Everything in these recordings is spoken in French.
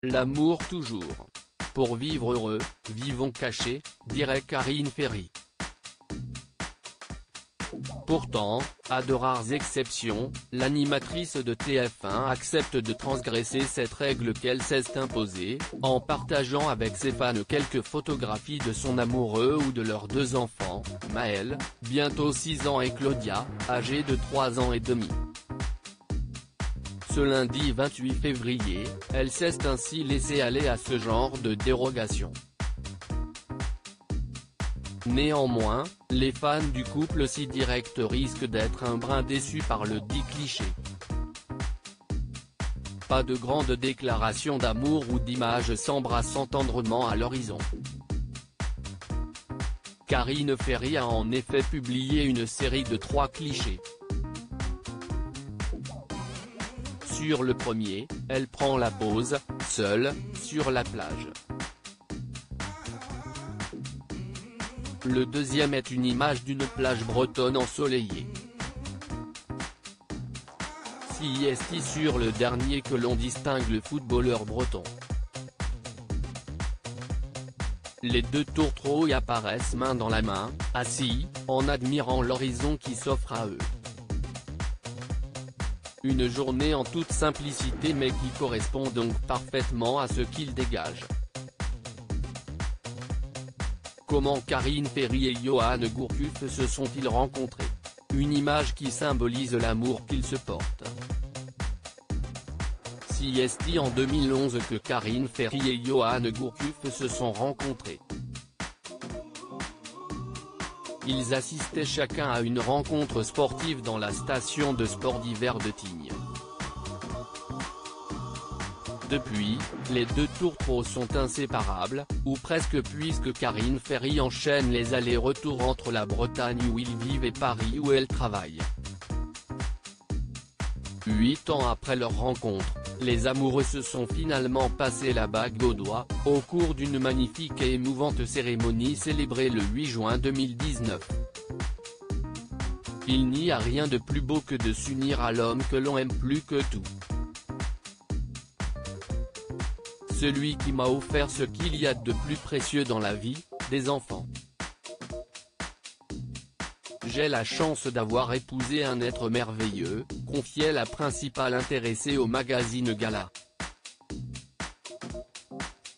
L'amour toujours. Pour vivre heureux, vivons cachés, dirait Karine Ferry. Pourtant, à de rares exceptions, l'animatrice de TF1 accepte de transgresser cette règle qu'elle s'est imposée, en partageant avec ses fans quelques photographies de son amoureux ou de leurs deux enfants, Maël, bientôt 6 ans et Claudia, âgée de 3 ans et demi. Ce lundi 28 février, elle s'est ainsi laissée aller à ce genre de dérogation. Néanmoins, les fans du couple si direct risquent d'être un brin déçus par le dit cliché. Pas de grandes déclarations d'amour ou d'images s'embrassant tendrement à l'horizon. Karine Ferry a en effet publié une série de 3 clichés. Sur le premier, elle prend la pose, seule, sur la plage. Le deuxième est une image d'une plage bretonne ensoleillée. Si est sur le dernier que l'on distingue le footballeur breton. Les deux tourtereaux y apparaissent main dans la main, assis, en admirant l'horizon qui s'offre à eux. Une journée en toute simplicité mais qui correspond donc parfaitement à ce qu'ils dégagent. Comment Karine Ferry et Johan Gourcuff se sont-ils rencontrés? Une image qui symbolise l'amour qu'ils se portent. Si est en 2011 que Karine Ferry et Johan Gourcuff se sont rencontrés. Ils assistaient chacun à une rencontre sportive dans la station de sport d'hiver de Tignes. Depuis, les deux tourtereaux sont inséparables, ou presque puisque Karine Ferry enchaîne les allers-retours entre la Bretagne où ils vivent et Paris où elle travaille. 8 ans après leur rencontre, les amoureux se sont finalement passé la bague au doigt, au cours d'une magnifique et émouvante cérémonie célébrée le 8 juin 2019. Il n'y a rien de plus beau que de s'unir à l'homme que l'on aime plus que tout. Celui qui m'a offert ce qu'il y a de plus précieux dans la vie, des enfants. J'ai la chance d'avoir épousé un être merveilleux, confiait la principale intéressée au magazine Gala.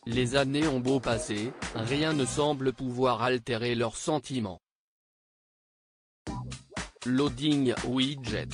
Les années ont beau passer, rien ne semble pouvoir altérer leurs sentiments. Loading Widget.